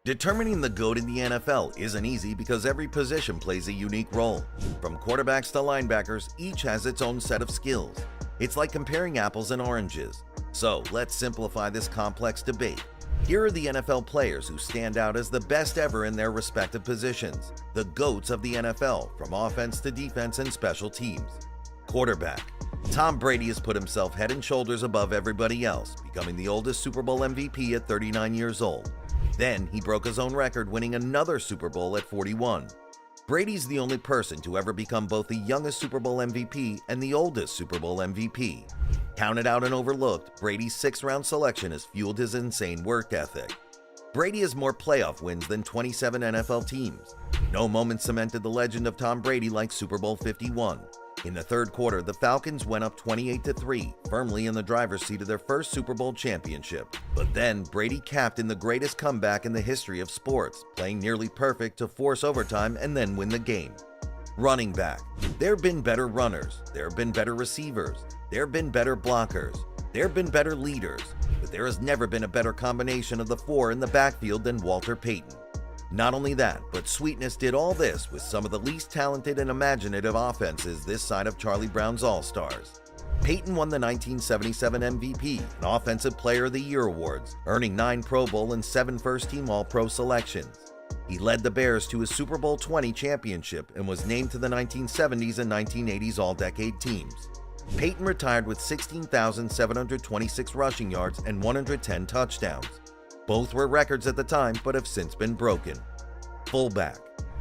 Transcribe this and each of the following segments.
Determining the GOAT in the NFL isn't easy because every position plays a unique role. From quarterbacks to linebackers, each has its own set of skills. It's like comparing apples and oranges. So let's simplify this complex debate. Here are the NFL players who stand out as the best ever in their respective positions, the GOATs of the NFL, from offense to defense and special teams. Quarterback. Tom Brady has put himself head and shoulders above everybody else, becoming the oldest Super Bowl MVP at 39 years old. Then he broke his own record, winning another Super Bowl at 41. Brady's the only person to ever become both the youngest Super Bowl MVP and the oldest Super Bowl MVP. Counted out and overlooked, Brady's sixth-round selection has fueled his insane work ethic. Brady has more playoff wins than 27 NFL teams. No moment cemented the legend of Tom Brady like Super Bowl 51. In the third quarter, the Falcons went up 28-3, firmly in the driver's seat of their first Super Bowl championship. But then, Brady capped in the greatest comeback in the history of sports, playing nearly perfect to force overtime and then win the game. Running back. There have been better runners, there have been better receivers, there have been better blockers, there have been better leaders, but there has never been a better combination of the four in the backfield than Walter Payton. Not only that, but Sweetness did all this with some of the least talented and imaginative offenses this side of Charlie Brown's All-Stars. Payton won the 1977 MVP and Offensive Player of the Year awards, earning 9 Pro Bowl and 7 first-team All-Pro selections. He led the Bears to a Super Bowl 20 championship and was named to the 1970s and 1980s All-Decade teams. Payton retired with 16,726 rushing yards and 110 touchdowns. Both were records at the time, but have since been broken. Fullback.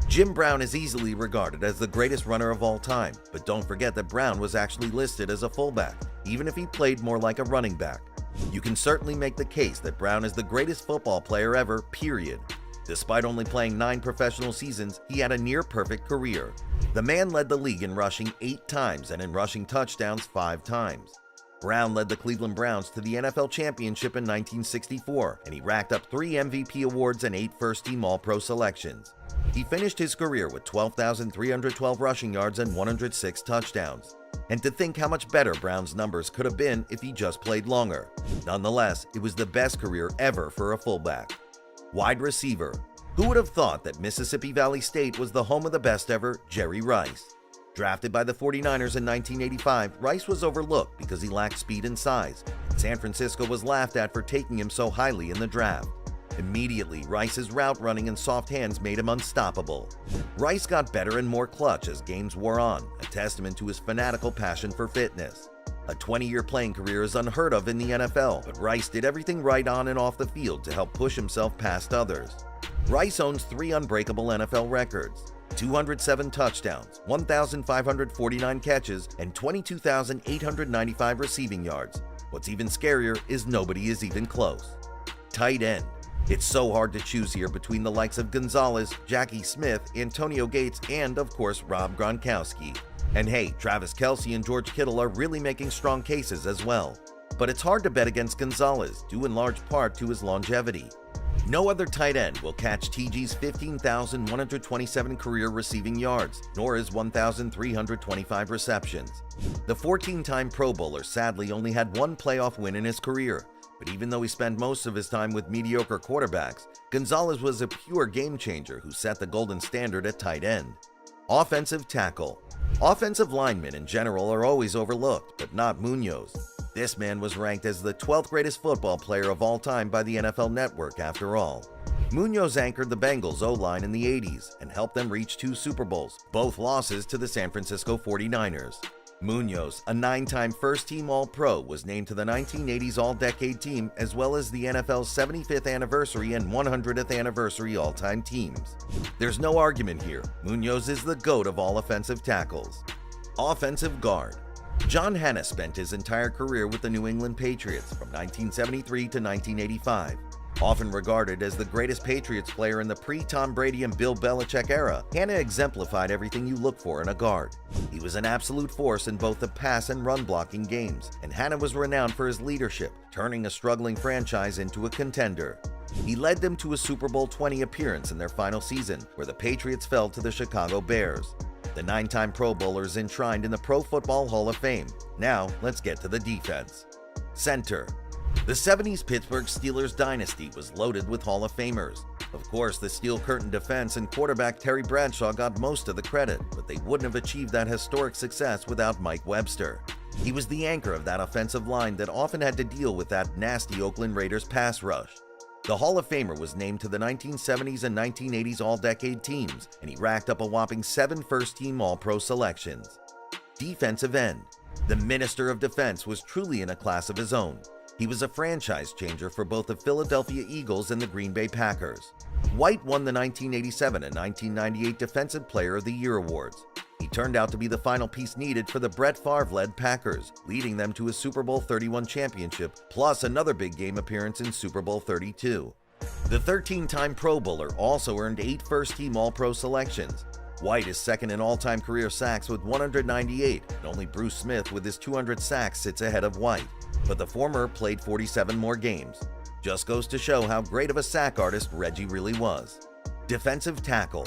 Jim Brown is easily regarded as the greatest runner of all time, but don't forget that Brown was actually listed as a fullback, even if he played more like a running back. You can certainly make the case that Brown is the greatest football player ever, period. Despite only playing 9 professional seasons, he had a near-perfect career. The man led the league in rushing 8 times and in rushing touchdowns 5 times. Brown led the Cleveland Browns to the NFL championship in 1964, and he racked up 3 MVP awards and 8 first-team All-Pro selections. He finished his career with 12,312 rushing yards and 106 touchdowns. And to think how much better Brown's numbers could have been if he just played longer. Nonetheless, it was the best career ever for a fullback. Wide receiver. Who would have thought that Mississippi Valley State was the home of the best ever, Jerry Rice? Drafted by the 49ers in 1985, Rice was overlooked because he lacked speed and size, and San Francisco was laughed at for taking him so highly in the draft. Immediately, Rice's route running and soft hands made him unstoppable. Rice got better and more clutch as games wore on, a testament to his fanatical passion for fitness. A 20-year playing career is unheard of in the NFL, but Rice did everything right on and off the field to help push himself past others. Rice owns 3 unbreakable NFL records: 207 touchdowns, 1,549 catches, and 22,895 receiving yards. What's even scarier is nobody is even close. Tight end. It's so hard to choose here between the likes of Gonzalez, Jackie Smith, Antonio Gates, and of course Rob Gronkowski. And hey, Travis Kelce and George Kittle are really making strong cases as well. But it's hard to bet against Gonzalez, due in large part to his longevity. No other tight end will catch TG's 15,127 career receiving yards, nor his 1,325 receptions. The 14-time Pro Bowler sadly only had 1 playoff win in his career, but even though he spent most of his time with mediocre quarterbacks, Gonzalez was a pure game changer who set the golden standard at tight end. Offensive tackle. Offensive linemen in general are always overlooked, but not Munoz. This man was ranked as the 12th greatest football player of all time by the NFL Network after all. Munoz anchored the Bengals O-line in the 80s and helped them reach 2 Super Bowls, both losses to the San Francisco 49ers. Munoz, a 9-time first-team All-Pro, was named to the 1980s All-Decade team as well as the NFL's 75th anniversary and 100th anniversary all-time teams. There's no argument here. Munoz is the GOAT of all offensive tackles. Offensive guard. John Hannah spent his entire career with the New England Patriots from 1973 to 1985. Often regarded as the greatest Patriots player in the pre-Tom Brady and Bill Belichick era, Hannah exemplified everything you look for in a guard. He was an absolute force in both the pass and run blocking games, and Hannah was renowned for his leadership, turning a struggling franchise into a contender. He led them to a Super Bowl 20 appearance in their final season, where the Patriots fell to the Chicago Bears. The 9-time Pro Bowler is enshrined in the Pro Football Hall of Fame. Now, let's get to the defense. Center. The 70s Pittsburgh Steelers dynasty was loaded with Hall of Famers. Of course, the Steel Curtain defense and quarterback Terry Bradshaw got most of the credit, but they wouldn't have achieved that historic success without Mike Webster. He was the anchor of that offensive line that often had to deal with that nasty Oakland Raiders pass rush. The Hall of Famer was named to the 1970s and 1980s All-Decade teams, and he racked up a whopping 7 first-team All-Pro selections. Defensive end. The Minister of Defense was truly in a class of his own. He was a franchise changer for both the Philadelphia Eagles and the Green Bay Packers. White won the 1987 and 1998 Defensive Player of the Year awards. He turned out to be the final piece needed for the Brett Favre-led Packers, leading them to a Super Bowl 31 championship, plus another big game appearance in Super Bowl 32. The 13-time Pro Bowler also earned 8 first-team All-Pro selections. White is second in all-time career sacks with 198, and only Bruce Smith with his 200 sacks sits ahead of White. But the former played 47 more games. Just goes to show how great of a sack artist Reggie really was. Defensive tackle.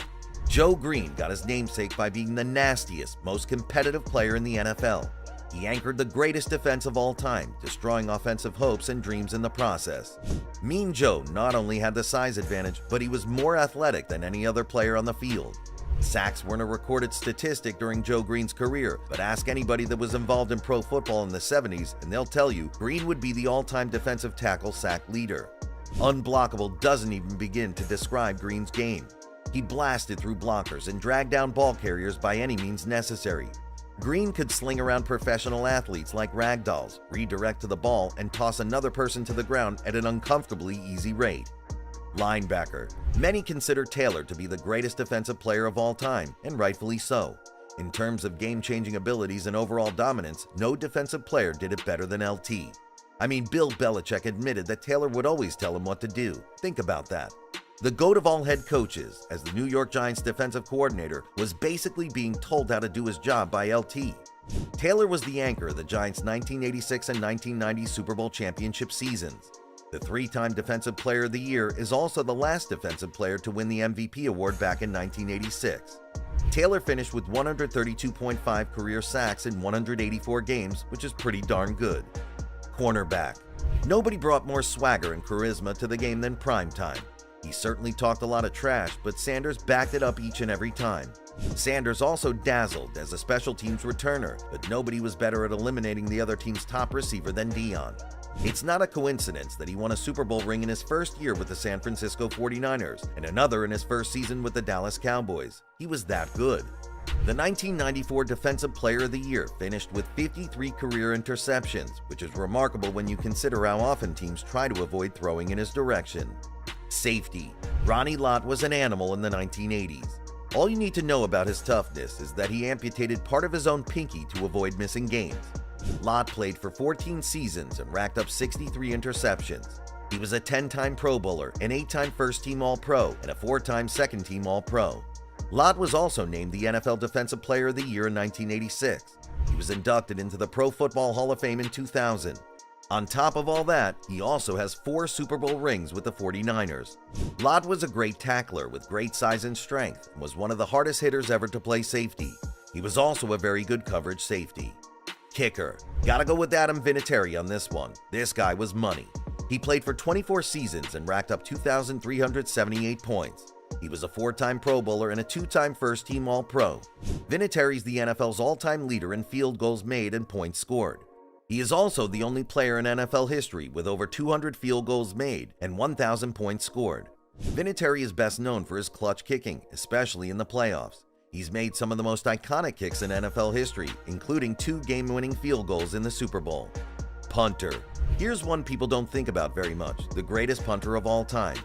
Joe Green got his namesake by being the nastiest, most competitive player in the NFL. He anchored the greatest defense of all time, destroying offensive hopes and dreams in the process. Mean Joe not only had the size advantage, but he was more athletic than any other player on the field. Sacks weren't a recorded statistic during Joe Green's career, but ask anybody that was involved in pro football in the 70s and they'll tell you Green would be the all-time defensive tackle sack leader. Unblockable doesn't even begin to describe Green's game. He blasted through blockers and dragged down ball carriers by any means necessary. Green could sling around professional athletes like ragdolls, redirect to the ball, and toss another person to the ground at an uncomfortably easy rate. Linebacker. Many consider Taylor to be the greatest defensive player of all time, and rightfully so. In terms of game-changing abilities and overall dominance, no defensive player did it better than LT. I mean, Bill Belichick admitted that Taylor would always tell him what to do. Think about that. The GOAT of all head coaches, as the New York Giants defensive coordinator, was basically being told how to do his job by LT. Taylor was the anchor of the Giants' 1986 and 1990 Super Bowl championship seasons. The 3-time Defensive Player of the Year is also the last defensive player to win the MVP award back in 1986. Taylor finished with 132.5 career sacks in 184 games, which is pretty darn good. Cornerback. Nobody brought more swagger and charisma to the game than Primetime. He certainly talked a lot of trash, but Sanders backed it up each and every time. Sanders also dazzled as a special teams returner, but nobody was better at eliminating the other team's top receiver than Dion. It's not a coincidence that he won a Super Bowl ring in his first year with the San Francisco 49ers and another in his first season with the Dallas Cowboys. He was that good. The 1994 Defensive Player of the Year finished with 53 career interceptions, which is remarkable when you consider how often teams try to avoid throwing in his direction. Safety. Ronnie Lott was an animal in the 1980s. All you need to know about his toughness is that he amputated part of his own pinky to avoid missing games. Lott played for 14 seasons and racked up 63 interceptions. He was a 10-time Pro Bowler, an 8-time First-Team All-Pro, and a 4-time Second-Team All-Pro. Lott was also named the NFL Defensive Player of the Year in 1986. He was inducted into the Pro Football Hall of Fame in 2000. On top of all that, he also has 4 Super Bowl rings with the 49ers. Lott was a great tackler with great size and strength and was one of the hardest hitters ever to play safety. He was also a very good coverage safety. Kicker. Gotta go with Adam Vinatieri on this one. This guy was money. He played for 24 seasons and racked up 2,378 points. He was a 4-time Pro Bowler and a 2-time First-Team All-Pro. Vinatieri's the NFL's all-time leader in field goals made and points scored. He is also the only player in NFL history with over 200 field goals made and 1,000 points scored. Vinatieri is best known for his clutch kicking, especially in the playoffs. He's made some of the most iconic kicks in NFL history, including 2 game-winning field goals in the Super Bowl. Punter. Here's one people don't think about very much, the greatest punter of all time.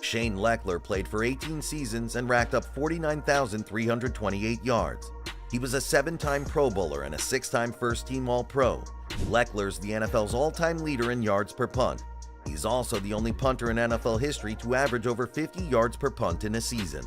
Shane Lechler played for 18 seasons and racked up 49,328 yards. He was a 7-time Pro Bowler and a 6-time First-Team All-Pro. Lechler's the NFL's all-time leader in yards per punt. He's also the only punter in NFL history to average over 50 yards per punt in a season.